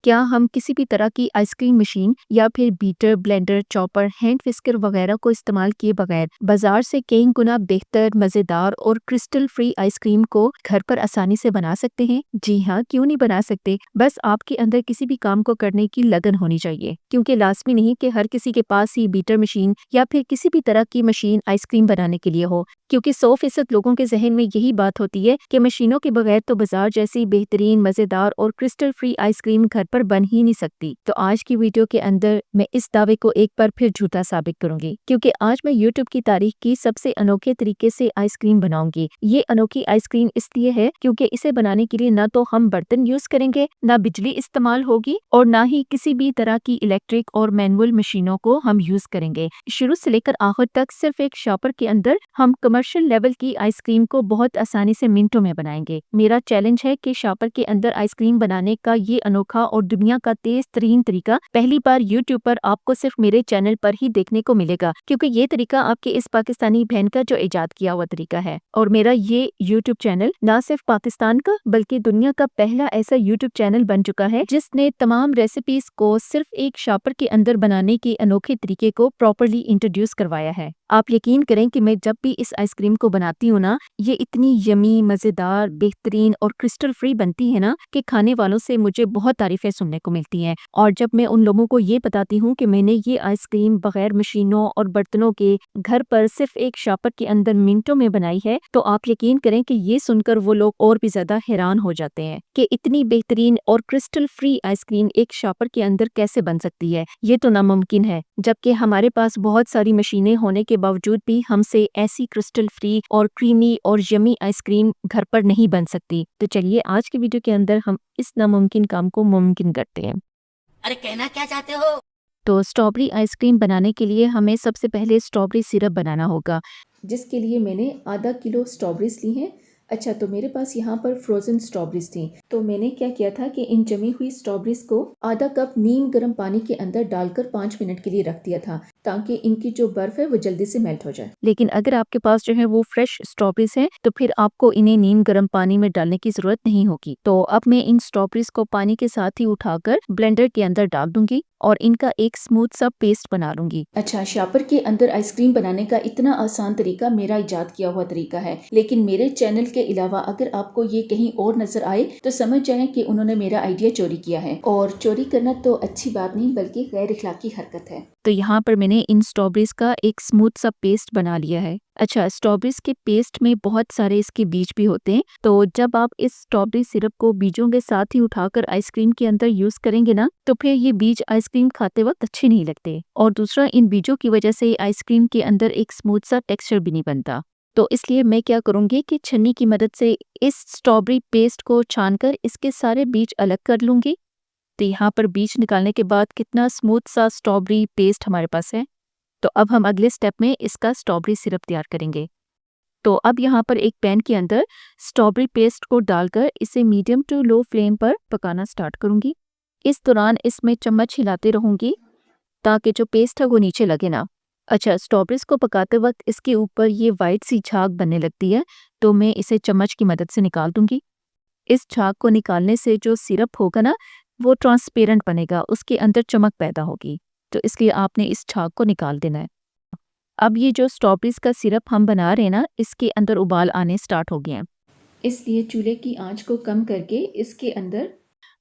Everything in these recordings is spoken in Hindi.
क्या हम किसी भी तरह की आइसक्रीम मशीन या फिर beater, blender, chopper, hand whisker वगैरह को इस्तेमाल किए बगैर बाजार से कई गुना बेहतर, मजेदार और क्रिस्टल फ्री आइसक्रीम को घर पर आसानी से बना सकते हैं? जी हाँ, क्यों नहीं बना सकते। बस आपके अंदर किसी भी काम को करने की लगन होनी चाहिए, क्योंकि लाजमी नहीं कि हर किसी के पास ही बीटर मशीन या फिर किसी भी तरह की मशीन आइसक्रीम बनाने के लिए हो, क्योंकि 100% लोगों के जहन में यही बात होती है कि मशीनों के बगैर तो बाजार जैसी बेहतरीन, मजेदार और क्रिस्टल फ्री आइसक्रीम घर पर बन ही नहीं सकती। तो आज की वीडियो के अंदर मैं इस दावे को एक बार फिर झूठा साबित करूंगी, क्योंकि आज मैं यूट्यूब की तारीख की सबसे अनोखे तरीके से आइसक्रीम बनाऊंगी। ये अनोखी आइसक्रीम इसलिए है क्योंकि इसे बनाने के लिए ना तो हम बर्तन यूज करेंगे, ना बिजली इस्तेमाल होगी और ना ही किसी भी तरह की इलेक्ट्रिक और मैनुअल मशीनों को हम यूज करेंगे। शुरू से लेकर आखिर तक सिर्फ एक शॉपर के अंदर हम कमर्शियल लेवल की आइसक्रीम को बहुत आसानी से मिनटों में बनाएंगे। मेरा चैलेंज है कि शॉपर के अंदर आइसक्रीम बनाने का ये अनोखा और दुनिया का तेज तरीन तरीका पहली बार यूट्यूब पर आपको सिर्फ मेरे चैनल पर ही देखने को मिलेगा, क्योंकि ये तरीका आपके इस पाकिस्तानी बहन का जो इजाद किया हुआ तरीका है। और मेरा ये यूट्यूब चैनल न सिर्फ पाकिस्तान का बल्कि दुनिया का पहला ऐसा यूट्यूब चैनल बन चुका है जिसने तमाम रेसिपीज को सिर्फ एक शॉपर के अंदर बनाने के अनोखे तरीके को प्रॉपरली इंट्रोड्यूस करवाया है। आप यकीन करें कि मैं जब भी इस आइसक्रीम को बनाती हूँ ना, ये इतनी यमी, मजेदार, बेहतरीन और क्रिस्टल फ्री बनती है ना कि खाने वालों से मुझे बहुत तारीफें सुनने को मिलती हैं। और जब मैं उन लोगों को ये बताती हूँ कि मैंने ये आइसक्रीम बगैर मशीनों और बर्तनों के घर पर सिर्फ एक शॉपर के अंदर मिनटों में बनाई है, तो आप यकीन करें कि ये सुनकर वो लोग और भी ज्यादा हैरान हो जाते हैं कि इतनी बेहतरीन और क्रिस्टल फ्री आइसक्रीम एक शॉपर के अंदर कैसे बन सकती है। ये तो नामुमकिन है, जबकि हमारे पास बहुत सारी मशीनें होने के बावजूद भी हमसे ऐसी क्रिस्टल फ्री और क्रीमी और यमी आइसक्रीम घर पर नहीं बन सकती। तो चलिए आज की वीडियो के अंदर हम इस नामुमकिन काम को मुमकिन करते हैं। अरे कहना क्या चाहते हो? तो स्ट्रॉबेरी आइसक्रीम बनाने के लिए हमें सबसे पहले स्ट्रॉबेरी सिरप बनाना होगा, जिसके लिए मैंने आधा किलो स्ट्रॉबेरीज ली हैं। अच्छा, तो मेरे पास यहाँ पर फ्रोजन स्ट्रॉबेरीज थी, तो मैंने क्या किया था कि इन जमी हुई स्ट्रॉबेरीज को आधा कप नीम गर्म पानी के अंदर डालकर 5 मिनट के लिए रख दिया था, ताकि इनकी जो बर्फ है वो जल्दी से मेल्ट हो जाए। लेकिन अगर आपके पास जो है वो फ्रेश स्ट्रॉबेरीज हैं, तो फिर आपको इन्हें नीम गर्म पानी में डालने की जरूरत नहीं होगी। तो अब मैं इन स्ट्रॉबेरीज को पानी के साथ ही उठाकर ब्लेंडर के अंदर डाल दूंगी और इनका एक स्मूथ सा पेस्ट बना लूंगी। अच्छा, शॉपर के अंदर आइसक्रीम बनाने का इतना आसान तरीका मेरा इजाद किया हुआ तरीका है, लेकिन मेरे चैनल के अलावा अगर आपको ये कहीं और नजर आए तो समझ जाएं कि उन्होंने मेरा आइडिया चोरी किया है। और चोरी करना तो अच्छी बात नहीं बल्कि गैर इखलाकी हरकत है। तो यहाँ पर मैंने इन स्ट्रॉबेरीज का एक स्मूथ सा पेस्ट बना लिया है। अच्छा, स्ट्रॉबेरीज के पेस्ट में बहुत सारे इसके बीज भी होते हैं, तो जब आप इस स्ट्रॉबेरी सिरप को बीजों के साथ ही उठाकर आइसक्रीम के अंदर यूज करेंगे ना, तो फिर ये बीज आइसक्रीम खाते वक्त अच्छे नहीं लगते। और दूसरा, इन बीजों की वजह से आइसक्रीम के अंदर एक स्मूथ सा टेक्सचर भी नहीं बनता। तो इसलिए मैं क्या करूंगी कि छन्नी की मदद से इस स्ट्रॉबेरी पेस्ट को छानकर इसके सारे बीज अलग कर लूंगी। तो यहाँ पर बीज निकालने के बाद कितना स्मूथ सा स्ट्रॉबेरी पेस्ट हमारे पास है। तो अब हम अगले स्टेप में इसका स्ट्रॉबेरी सिरप तैयार करेंगे। तो अब यहाँ पर एक पैन के अंदर स्ट्रॉबेरी पेस्ट को डालकर इसे मीडियम टू लो फ्लेम पर पकाना स्टार्ट करूंगी। इस दौरान इसमें चम्मच हिलाते रहूंगी ताकि जो पेस्ट है वो नीचे लगे ना। अच्छा, स्ट्रॉबेरीज को पकाते वक्त इसके ऊपर ये वाइट सी झाग बनने लगती है, तो मैं इसे चम्मच की मदद से निकाल दूंगी। इस झाग को निकालने से जो सिरप होगा ना, वो ट्रांसपेरेंट बनेगा, उसके अंदर चमक पैदा होगी। तो इसलिए आपने इस झाग को निकाल देना है। अब ये जो स्ट्रॉबेरीज का सिरप हम बना रहे हैं ना, इसके अंदर उबाल आने स्टार्ट हो गए हैं। इसलिए चूल्हे की आंच को कम करके इसके अंदर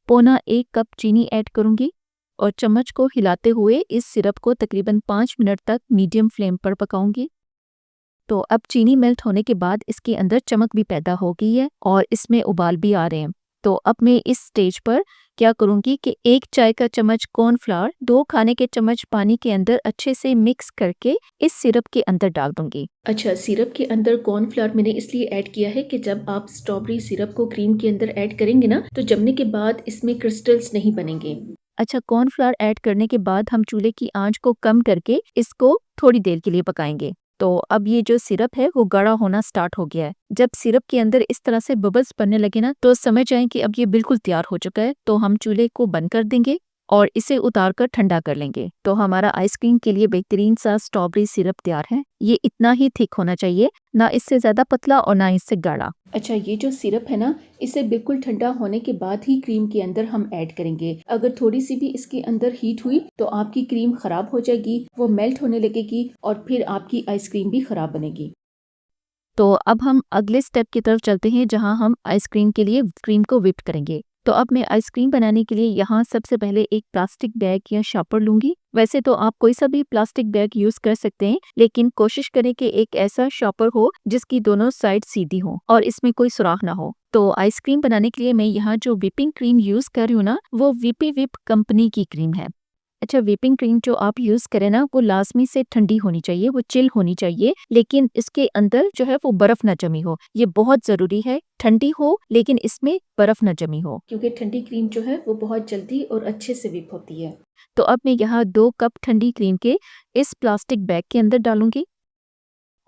पौना 1 कप चीनी ऐड करूंगी और चम्मच को हिलाते हुए इस सिरप को तकरीबन 5 मिनट तक मीडियम फ्लेम पर पकाऊंगी। तो अब चीनी मेल्ट होने के बाद इसके अंदर चमक भी पैदा हो गई है और इसमें उबाल भी आ रहे हैं। तो अब मैं इस स्टेज पर क्या करूंगी कि 1 चाय का चम्मच कॉर्नफ्लावर 2 खाने के चम्मच पानी के अंदर अच्छे से मिक्स करके इस सिरप के अंदर डाल दूंगी। अच्छा, सिरप के अंदर कॉर्नफ्लावर मैंने इसलिए ऐड किया है कि जब आप स्ट्रॉबेरी सिरप को क्रीम के अंदर ऐड करेंगे ना, तो जमने के बाद इसमें क्रिस्टल्स नहीं बनेंगे। अच्छा, कॉर्नफ्लावर ऐड करने के बाद हम चूल्हे की आंच को कम करके इसको थोड़ी देर के लिए पकाएंगे। तो अब ये जो सिरप है वो गाढ़ा होना स्टार्ट हो गया है। जब सिरप के अंदर इस तरह से बबल्स बनने लगे ना, तो समझ जाएं कि अब ये बिल्कुल तैयार हो चुका है। तो हम चूल्हे को बंद कर देंगे और इसे उतार कर ठंडा कर लेंगे। तो हमारा आइसक्रीम के लिए बेहतरीन सा स्ट्रॉबेरी सिरप तैयार है। ये इतना ही थिक होना चाहिए, ना इससे ज़्यादा पतला और ना इससे गाढ़ा। अच्छा, ये जो सिरप है ना, इसे बिल्कुल ठंडा होने के बाद ही क्रीम के अंदर हम ऐड करेंगे। अगर थोड़ी सी भी इसके अंदर हीट हुई तो आपकी क्रीम खराब हो जाएगी, वो मेल्ट होने लगेगी और फिर आपकी आइसक्रीम भी खराब बनेगी। तो अब हम अगले स्टेप की तरफ चलते हैं, जहां हम आइसक्रीम के लिए क्रीम को व्हिप करेंगे। तो अब मैं आइसक्रीम बनाने के लिए यहाँ सबसे पहले एक प्लास्टिक बैग या शॉपर लूंगी। वैसे तो आप कोई सा भी प्लास्टिक बैग यूज कर सकते हैं, लेकिन कोशिश करें कि एक ऐसा शॉपर हो जिसकी दोनों साइड सीधी हो और इसमें कोई सुराख ना हो। तो आइसक्रीम बनाने के लिए मैं यहाँ जो व्हिपिंग क्रीम यूज कर रही हूँ ना, वो वीपी विप कंपनी की क्रीम है। अच्छा, व्हिपिंग क्रीम जो आप यूज करें ना, वो लाजमी से ठंडी होनी चाहिए, वो चिल होनी चाहिए, लेकिन इसके अंदर जो है वो बर्फ ना जमी हो। ये बहुत जरूरी है, ठंडी हो लेकिन इसमें बर्फ ना जमी हो, क्योंकि ठंडी क्रीम जो है वो बहुत जल्दी और अच्छे से व्हिप होती है। तो अब मैं यहाँ 2 कप ठंडी क्रीम के इस प्लास्टिक बैग के अंदर डालूंगी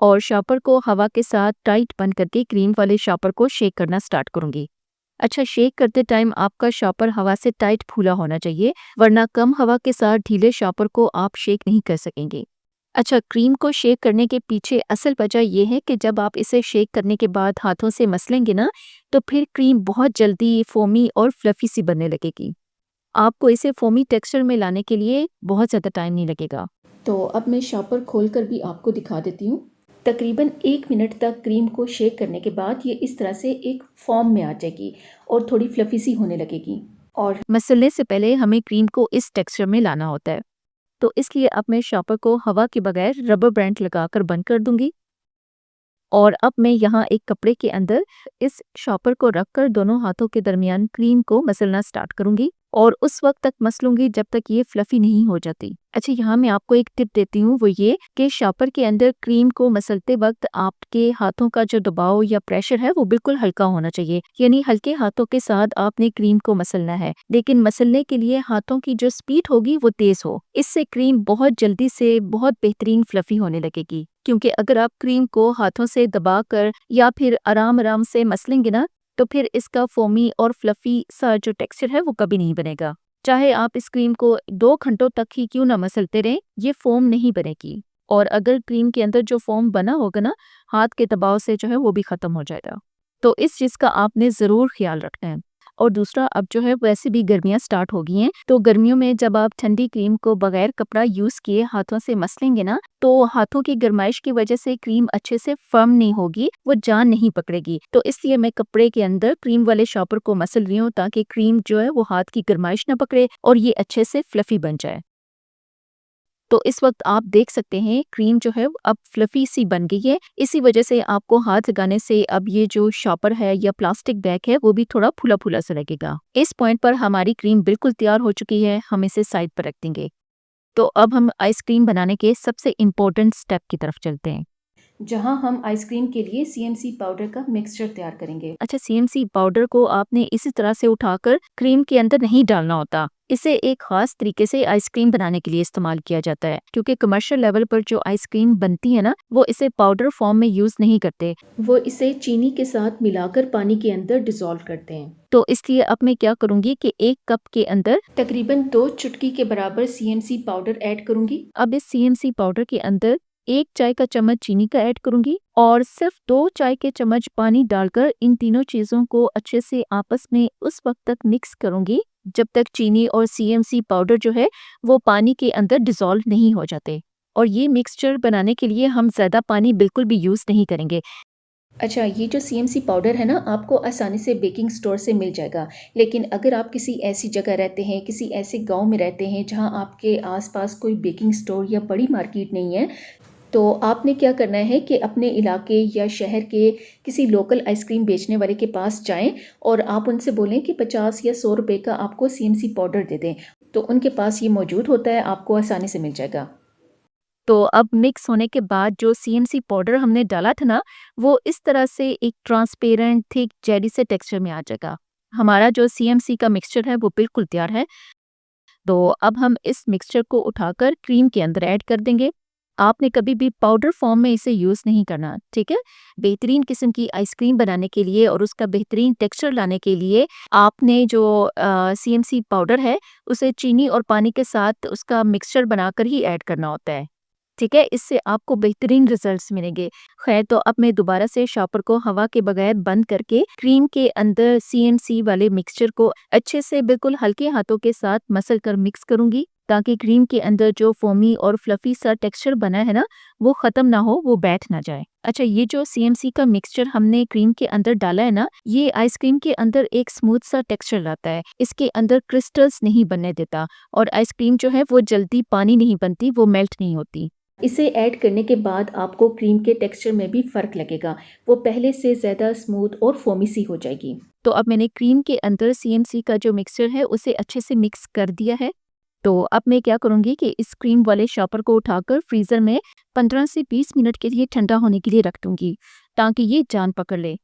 और शॉपर को हवा के साथ टाइट बंद करके क्रीम वाले शॉपर को शेक करना स्टार्ट करूंगी। अच्छा, शेक करते टाइम आपका शॉपर हवा से टाइट फूला होना चाहिए, वरना कम हवा के साथ ढीले शॉपर को आप शेक नहीं कर सकेंगे। अच्छा, क्रीम को शेक करने के पीछे असल वजह यह है कि जब आप इसे शेक करने के बाद हाथों से मसलेंगे ना, तो फिर क्रीम बहुत जल्दी फोमी और फ्लफी सी बनने लगेगी। आपको इसे फोमी टेक्सचर में लाने के लिए बहुत ज़्यादा टाइम नहीं लगेगा। तो अब मैं शॉपर खोलकर भी आपको दिखा देती हूँ। तकरीबन 1 मिनट तक क्रीम को शेक करने के बाद ये इस तरह से एक फॉर्म में आ जाएगी और थोड़ी फ्लफी सी होने लगेगी। और मसलने से पहले हमें क्रीम को इस टेक्सचर में लाना होता है। तो इसलिए अब मैं शॉपर को हवा के बगैर रबर बैंड लगाकर बंद कर दूंगी और अब मैं यहाँ एक कपड़े के अंदर इस शॉपर को रखकर दोनों हाथों के दरमियान क्रीम को मसलना स्टार्ट करूंगी और उस वक्त तक मसलूंगी जब तक ये फ्लफी नहीं हो जाती। अच्छा, यहाँ मैं आपको एक टिप देती हूँ, वो ये कि शॉपर के अंदर क्रीम को मसलते वक्त आपके हाथों का जो दबाव या प्रेशर है वो बिल्कुल हल्का होना चाहिए, यानी हल्के हाथों के साथ आपने क्रीम को मसलना है, लेकिन मसलने के लिए हाथों की जो स्पीड होगी वो तेज हो। इससे क्रीम बहुत जल्दी से बहुत बेहतरीन फ्लफी होने लगेगी, क्योंकि अगर आप क्रीम को हाथों से दबाकर या फिर आराम आराम से मसलेंगे ना, तो फिर इसका फोमी और फ्लफी सा जो टेक्सचर है वो कभी नहीं बनेगा। चाहे आप इस क्रीम को 2 घंटों तक ही क्यों ना मसलते रहें, ये फोम नहीं बनेगी। और अगर क्रीम के अंदर जो फोम बना होगा ना, हाथ के दबाव से जो है वो भी खत्म हो जाएगा। तो इस चीज का आपने जरूर ख्याल रखना है। और दूसरा, अब जो है वैसे भी गर्मियां स्टार्ट हो गई हैं, तो गर्मियों में जब आप ठंडी क्रीम को बगैर कपड़ा यूज किए हाथों से मसलेंगे ना, तो हाथों की गर्माइश की वजह से क्रीम अच्छे से फर्म नहीं होगी, वो जान नहीं पकड़ेगी। तो इसलिए मैं कपड़े के अंदर क्रीम वाले शॉपर को मसल रही हूँ, ताकि क्रीम जो है वो हाथ की गर्माइश ना पकड़े और ये अच्छे से फ्लफी बन जाए। तो इस वक्त आप देख सकते हैं क्रीम जो है अब फ्लफी सी बन गई है। इसी वजह से आपको हाथ लगाने से अब ये जो शॉपर है या प्लास्टिक बैग है वो भी थोड़ा फूला फूला सा लगेगा। इस पॉइंट पर हमारी क्रीम बिल्कुल तैयार हो चुकी है, हम इसे साइड पर रख देंगे। तो अब हम आइसक्रीम बनाने के सबसे इम्पोर्टेंट स्टेप की तरफ चलते हैं, जहां हम आइसक्रीम के लिए सीएमसी पाउडर का मिक्सचर तैयार करेंगे। अच्छा, सीएमसी पाउडर को आपने इसी तरह से उठाकर क्रीम के अंदर नहीं डालना होता। इसे एक खास तरीके से आइसक्रीम बनाने के लिए इस्तेमाल किया जाता है, क्योंकि कमर्शियल लेवल पर जो आइसक्रीम बनती है ना, वो इसे पाउडर फॉर्म में यूज नहीं करते, वो इसे चीनी के साथ मिलाकर पानी के अंदर डिसॉल्व करते हैं। तो इसलिए अब मैं क्या करूंगी कि 1 कप के अंदर तकरीबन 2 चुटकी के बराबर सीएमसी पाउडर ऐड करूंगी। अब इस सीएमसी पाउडर के अंदर 1 चाय का चम्मच चीनी का ऐड करूंगी और सिर्फ 2 चाय के चम्मच पानी डालकर इन तीनों चीजों को अच्छे से आपस में उस वक्त तक मिक्स करूंगी जब तक चीनी और सीएमसी पाउडर जो है वो पानी के अंदर डिसॉल्व नहीं हो जाते। और ये मिक्सचर बनाने के लिए हम ज़्यादा पानी बिल्कुल भी यूज़ नहीं करेंगे। अच्छा, ये जो सीएमसी पाउडर है ना, आपको आसानी से बेकिंग स्टोर से मिल जाएगा। लेकिन अगर आप किसी ऐसी जगह रहते हैं, किसी ऐसे गांव में रहते हैं जहां आपके आसपास कोई बेकिंग स्टोर या बड़ी मार्केट नहीं है, तो आपने क्या करना है कि अपने इलाके या शहर के किसी लोकल आइसक्रीम बेचने वाले के पास जाएं और आप उनसे बोलें कि 50 या 100 रुपए का आपको सीएमसी पाउडर दे दें। तो उनके पास ये मौजूद होता है, आपको आसानी से मिल जाएगा। तो अब मिक्स होने के बाद जो सीएमसी पाउडर हमने डाला था ना, वो इस तरह से एक ट्रांसपेरेंट थिक जेली से टेक्सचर में आ जाएगा। हमारा जो सीएमसी का मिक्सचर है वो बिल्कुल तैयार है। तो अब हम इस मिक्सचर को उठाकर क्रीम के अंदर ऐड कर देंगे। आपने कभी भी पाउडर फॉर्म में इसे यूज़ नहीं करना, ठीक है? बेहतरीन किस्म की आइसक्रीम बनाने के लिए और उसका बेहतरीन टेक्सचर लाने के लिए आपने जो सीएमसी पाउडर है, उसे चीनी और पानी के साथ उसका मिक्सचर बनाकर ही ऐड करना होता है, ठीक है? इससे आपको बेहतरीन रिजल्ट्स मिलेंगे। खैर, तो अब मैं दोबारा से शॉपर को हवा के बगैर बंद करके क्रीम के अंदर सीएमसी वाले मिक्सचर को अच्छे से बिल्कुल हल्के हाथों के साथ मसल कर मिक्स करूँगी, ताकि क्रीम के अंदर जो फोमी और फ्लफी सा टेक्सचर बना है ना, वो ख़त्म ना हो, वो बैठ ना जाए। अच्छा, ये जो सीएमसी का मिक्सचर हमने क्रीम के अंदर डाला है ना, ये आइसक्रीम के अंदर एक स्मूथ सा टेक्सचर लाता है। इसके अंदर क्रिस्टल्स नहीं बनने देता और आइसक्रीम जो है वो जल्दी पानी नहीं बनती, वो मेल्ट नहीं होती। इसे ऐड करने के बाद आपको क्रीम के टेक्सचर में भी फ़र्क लगेगा, वो पहले से ज़्यादा स्मूथ और फोमी सी हो जाएगी। तो अब मैंने क्रीम के अंदर सीएमसी का जो मिक्सचर है उसे अच्छे से मिक्स कर दिया है। तो अब मैं क्या करूँगी कि इस क्रीम वाले शॉपर को उठाकर फ्रीज़र में 15 से 20 मिनट के लिए ठंडा होने के लिए रख दूँगी, ताकि ये जान पकड़ ले।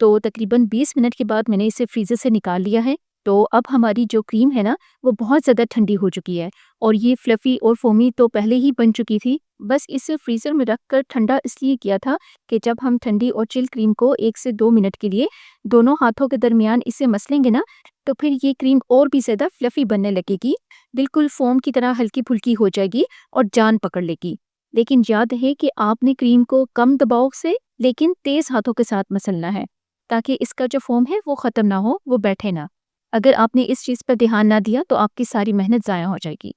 तो तकरीबन 20 मिनट के बाद मैंने इसे फ्रीज़र से निकाल लिया है। तो अब हमारी जो क्रीम है ना, वो बहुत ज़्यादा ठंडी हो चुकी है और ये फ्लफ़ी और फ़ोमी तो पहले ही बन चुकी थी। बस इसे फ्रीज़र में रख कर ठंडा इसलिए किया था कि जब हम ठंडी और चिल क्रीम को 1 से 2 मिनट के लिए दोनों हाथों के दरमियान इसे मसलेंगे ना, तो फिर ये क्रीम और भी ज़्यादा फ्लफ़ी बनने लगेगी, बिल्कुल फ़ोम की तरह हल्की-फुल्की हो जाएगी और जान पकड़ लेगी। लेकिन याद रहे कि आपने क्रीम को कम दबाव से लेकिन तेज़ हाथों के साथ मसलना है, ताकि इसका जो फ़ोम है वो ख़त्म ना हो, वो बैठे ना। अगर आपने इस चीज़ पर ध्यान ना दिया तो आपकी सारी मेहनत ज़ाया हो जाएगी।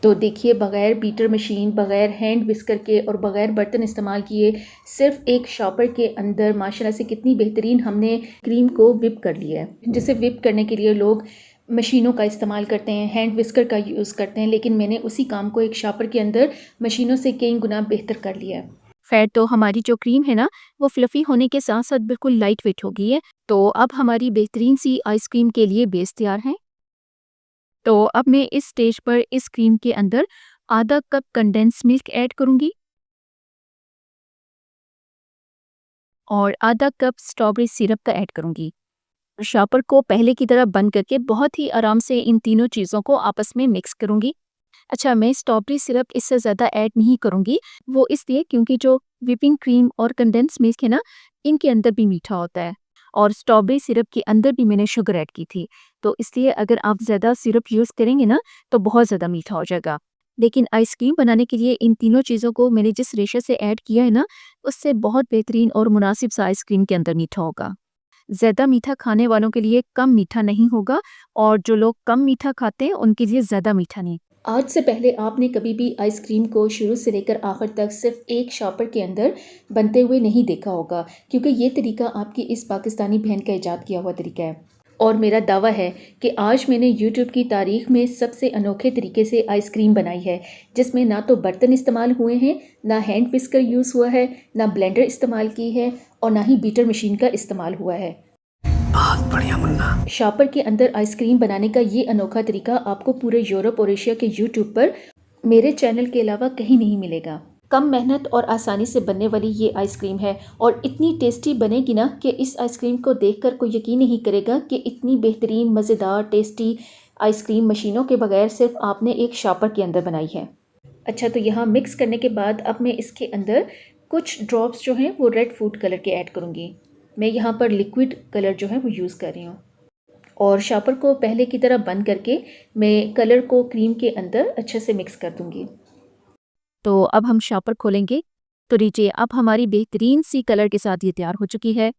तो देखिए, बगैर बीटर मशीन, बगैर हैंड विस्कर के और बगैर बर्तन इस्तेमाल किए सिर्फ एक शॉपर के अंदर माशाल्लाह से कितनी बेहतरीन हमने क्रीम को व्हिप कर लिया है। जिसे व्हिप करने के लिए लोग मशीनों का इस्तेमाल करते हैं, हैंड विस्कर का यूज़ करते हैं, लेकिन मैंने उसी काम को एक शॉपर के अंदर मशीनों से कई गुना बेहतर कर लिया है। खैर, तो हमारी जो क्रीम है ना, वो फ्लफ़ी होने के साथ-साथ बिल्कुल लाइट वेट हो गई है। तो अब हमारी बेहतरीन सी आइसक्रीम के लिए बेस तैयार है। तो अब मैं इस स्टेज पर इस क्रीम के अंदर आधा कप कंडेंस मिल्क ऐड करूँगी और आधा कप स्ट्रॉबेरी सिरप का ऐड करूँगी। शॉपर को पहले की तरह बंद करके बहुत ही आराम से इन तीनों चीज़ों को आपस में मिक्स करूँगी। अच्छा, मैं स्ट्रॉबेरी सिरप इससे ज़्यादा ऐड नहीं करूँगी, वो इसलिए क्योंकि जो व्हिपिंग क्रीम और कंडेंस मिल्क है ना, इनके अंदर भी मीठा होता है और स्ट्रॉबेरी सिरप के अंदर भी मैंने शुगर ऐड की थी। तो इसलिए अगर आप ज़्यादा सिरप यूज़ करेंगे ना, तो बहुत ज़्यादा मीठा हो जाएगा। लेकिन आइसक्रीम बनाने के लिए इन तीनों चीज़ों को मैंने जिस रेशो से ऐड किया है ना, उससे बहुत बेहतरीन और मुनासिब सा आइसक्रीम के अंदर मीठा होगा। ज़्यादा मीठा खाने वालों के लिए कम मीठा नहीं होगा और जो लोग कम मीठा खाते हैं, उनके लिए ज़्यादा मीठा नहीं। आज से पहले आपने कभी भी आइसक्रीम को शुरू से लेकर आखिर तक सिर्फ एक शॉपर के अंदर बनते हुए नहीं देखा होगा, क्योंकि ये तरीका आपकी इस पाकिस्तानी बहन का ईजाद किया हुआ तरीका है। और मेरा दावा है कि आज मैंने यूट्यूब की तारीख में सबसे अनोखे तरीके से आइसक्रीम बनाई है, जिसमें ना तो बर्तन इस्तेमाल हुए हैं, ना हैंड विस्कर यूज़ हुआ है, ना ब्लेंडर इस्तेमाल की है और ना ही बीटर मशीन का इस्तेमाल हुआ है। बहुत बढ़िया मुन्ना। शॉपर के अंदर आइसक्रीम बनाने का ये अनोखा तरीका आपको पूरे यूरोप और एशिया के यूट्यूब पर मेरे चैनल के अलावा कहीं नहीं मिलेगा। कम मेहनत और आसानी से बनने वाली ये आइसक्रीम है और इतनी टेस्टी बनेगी ना कि इस आइसक्रीम को देखकर कोई यकीन नहीं करेगा कि इतनी बेहतरीन मज़ेदार टेस्टी आइसक्रीम मशीनों के बगैर सिर्फ आपने एक शॉपर के अंदर बनाई है। अच्छा, तो यहाँ मिक्स करने के बाद अब मैं इसके अंदर कुछ ड्रॉप्स जो हैं वो रेड फूड कलर के ऐड करूँगी। मैं यहाँ पर लिक्विड कलर जो है वो यूज़ कर रही हूँ और शॉपर को पहले की तरह बंद करके मैं कलर को क्रीम के अंदर अच्छे से मिक्स कर दूँगी। तो अब हम शॉपर खोलेंगे तो लीजिए, अब हमारी बेहतरीन सी कलर के साथ ये तैयार हो चुकी है।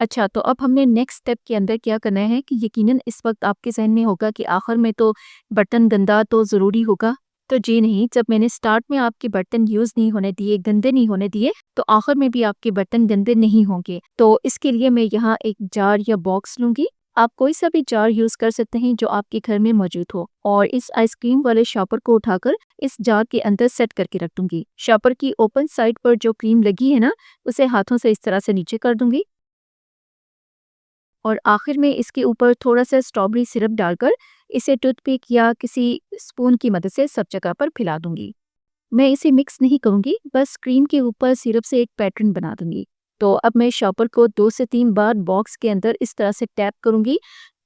अच्छा, तो अब हमने नेक्स्ट स्टेप के अंदर क्या करना है कि यकीनन इस वक्त आपके जहन में होगा कि आखिर में तो बर्तन गंदा तो ज़रूरी होगा। तो जी नहीं, जब मैंने स्टार्ट में आपके बर्तन यूज़ नहीं होने दिए, गंदे नहीं होने दिए, तो आखिर में भी आपके बर्तन गंदे नहीं होंगे। तो इसके लिए मैं यहाँ एक जार या बॉक्स लूँगी। आप कोई सा भी जार यूज़ कर सकते हैं जो आपके घर में मौजूद हो और इस आइसक्रीम वाले शॉपर को उठाकर इस जार के अंदर सेट करके रख दूँगी। शॉपर की ओपन साइड पर जो क्रीम लगी है ना, उसे हाथों से इस तरह से नीचे कर दूँगी और आखिर में इसके ऊपर थोड़ा सा स्ट्रॉबेरी सिरप डालकर इसे टूथपिक या किसी स्पून की मदद से सब जगह पर फैला दूंगी। मैं इसे मिक्स नहीं करूंगी, बस क्रीम के ऊपर सिरप से एक पैटर्न बना दूंगी। तो अब मैं शॉपर को 2 से 3 बार बॉक्स के अंदर इस तरह से टैप करूंगी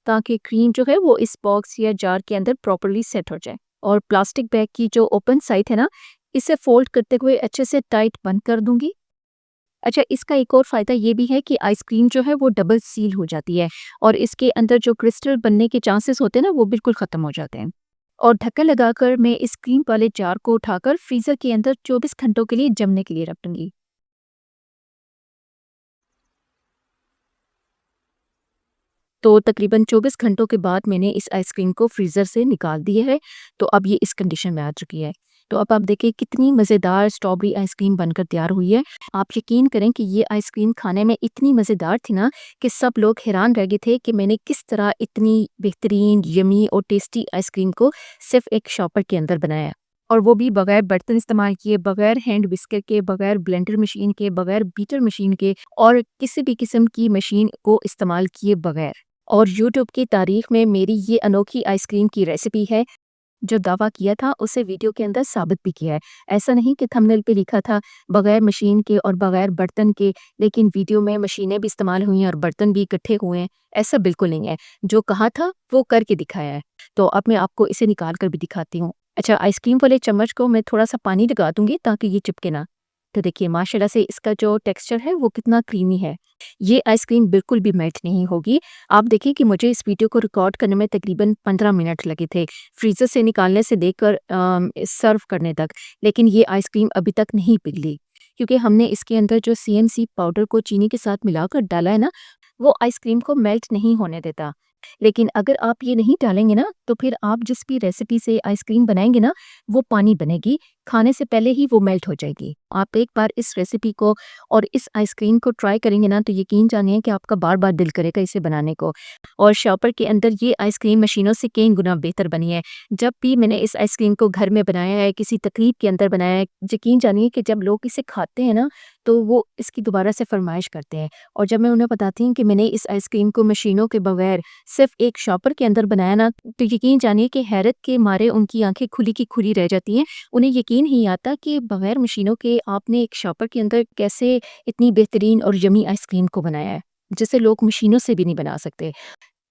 ताकि क्रीम जो है वो इस बॉक्स या जार के अंदर प्रॉपर्ली सेट हो जाए। और प्लास्टिक बैग की जो ओपन साइड है ना, इसे फोल्ड करते हुए अच्छे से टाइट बंद कर दूंगी। अच्छा, इसका एक और फ़ायदा ये भी है कि आइसक्रीम जो है वो डबल सील हो जाती है और इसके अंदर जो क्रिस्टल बनने के चांसेस होते हैं ना, वो बिल्कुल ख़त्म हो जाते हैं। और ढक्कन लगाकर मैं इस क्रीम वाले जार को उठाकर फ्रीज़र के अंदर 24 घंटों के लिए जमने के लिए रख दूंगी। तो तकरीबन 24 घंटों के बाद मैंने इस आइसक्रीम को फ्रीज़र से निकाल दिया है, तो अब ये इस कंडीशन में आ चुकी है। तो अब आप देखिए कितनी मज़ेदार स्ट्रॉबेरी आइसक्रीम बनकर तैयार हुई है। आप यकीन करें कि ये आइसक्रीम खाने में इतनी मज़ेदार थी ना कि सब लोग हैरान रह गए थे कि मैंने किस तरह इतनी बेहतरीन, यम्मी और टेस्टी आइसक्रीम को सिर्फ़ एक शॉपर के अंदर बनाया। और वो भी बगैर बर्तन इस्तेमाल किए, बगैर हैंड विस्कर के, बगैर ब्लेंडर मशीन के, बगैर बीटर मशीन के और किसी भी किस्म की मशीन को इस्तेमाल किए बगैर। और यूट्यूब की तारीख में मेरी ये अनोखी आइसक्रीम की रेसिपी है। जो दावा किया था उसे वीडियो के अंदर साबित भी किया है। ऐसा नहीं कि थंबनेल पे लिखा था बगैर मशीन के और बगैर बर्तन के, लेकिन वीडियो में मशीनें भी इस्तेमाल हुई हैं और बर्तन भी इकट्ठे हुए हैं। ऐसा बिल्कुल नहीं है। जो कहा था वो करके दिखाया है। तो अब मैं आपको इसे निकाल कर भी दिखाती हूँ। अच्छा, आइसक्रीम वाले चम्मच को मैं थोड़ा-सा पानी लगा दूँगी ताकि ये चिपके ना। तो देखिए माशाल्लाह से इसका जो टेक्सचर है वो कितना क्रीमी है। ये आइसक्रीम बिल्कुल भी मेल्ट नहीं होगी। आप देखिए कि मुझे इस वीडियो को रिकॉर्ड करने में तकरीबन 15 मिनट लगे थे, फ्रीज़र से निकालने से लेकर सर्व करने तक। लेकिन ये आइसक्रीम अभी तक नहीं पिघली, क्योंकि हमने इसके अंदर जो सीएमसी पाउडर को चीनी के साथ मिलाकर डाला है ना, वो आइसक्रीम को मेल्ट नहीं होने देता। लेकिन अगर आप ये नहीं डालेंगे ना, तो फिर आप जिस भी रेसिपी से आइसक्रीम बनाएँगे ना, वो पानी बनेगी, खाने से पहले ही वो मेल्ट हो जाएगी। आप एक बार इस रेसिपी को और इस आइसक्रीम को ट्राई करेंगे ना, तो यकीन जानिए कि आपका बार-बार दिल करेगा इसे बनाने को। और शॉपर के अंदर ये आइसक्रीम मशीनों से कई गुना बेहतर बनी है। जब भी मैंने इस आइसक्रीम को घर में बनाया है, किसी तकरीब के अंदर बनाया है, यकीन जानिए कि जब लोग इसे खाते हैं ना, तो वो इसकी दोबारा से फ़रमाइश करते हैं। और जब मैं उन्हें बताती हूँ कि मैंने इस आइसक्रीम को मशीनों के बगैर सिर्फ़ एक शॉपर के अंदर बनाया ना, तो यकीन जानिए कि हैरत के मारे उनकी आँखें खुली की खुली रह जाती हैं। उन्हें यकीन नहीं आता कि बगैर मशीनों के आपने एक शॉपर के अंदर कैसे इतनी बेहतरीन और यम्मी आइसक्रीम को बनाया है, जिसे लोग मशीनों से भी नहीं बना सकते।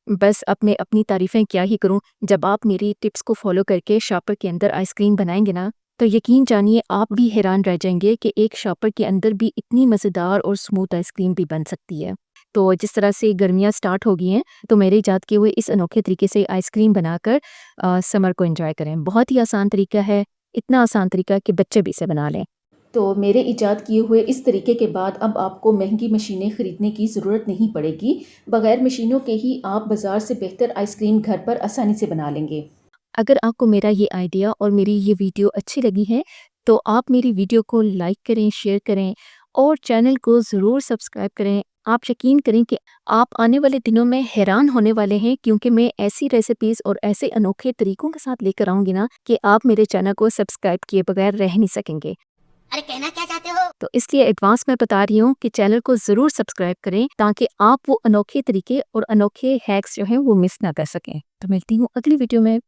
बस अब मैं अपनी तारीफ़ें क्या ही करूँ, जब आप मेरी टिप्स को फ़ॉलो करके शॉपर के अंदर आइसक्रीम बनाएँगे ना, तो यकीन जानिए आप भी हैरान रह जाएँगे कि एक शॉपर के अंदर भी इतनी मज़ेदार और स्मूथ आइसक्रीम भी बन सकती है। तो जिस तरह से गर्मियाँ स्टार्ट हो गई हैं, तो मेरे ईजाद किए हुए इस अनोखे तरीके से आइसक्रीम बनाकर समर को एन्जॉय करें। बहुत ही आसान तरीका है, इतना आसान तरीका कि बच्चे भी इसे बना लें। तो मेरे इजाद किए हुए इस तरीके के बाद अब आपको महंगी मशीनें ख़रीदने की ज़रूरत नहीं पड़ेगी। बगैर मशीनों के ही आप बाज़ार से बेहतर आइसक्रीम घर पर आसानी से बना लेंगे। अगर आपको मेरा ये आइडिया और मेरी ये वीडियो अच्छी लगी है, तो आप मेरी वीडियो को लाइक करें, शेयर करें और चैनल को ज़रूर सब्सक्राइब करें। आप यकीन करें कि आप आने वाले दिनों में हैरान होने वाले हैं, क्योंकि मैं ऐसी रेसिपीज़ और ऐसे अनोखे तरीकों के साथ लेकर आऊँगी ना कि आप मेरे चैनल को सब्सक्राइब किए बगैर रह नहीं सकेंगे। अरे कहना क्या चाहते हो? तो इसलिए एडवांस में बता रही हूँ कि चैनल को ज़रूर सब्सक्राइब करें, ताकि आप वो अनोखे तरीके और अनोखे हैक्स जो हैं वो मिस ना कर सकें। तो मिलती हूँ अगली वीडियो में।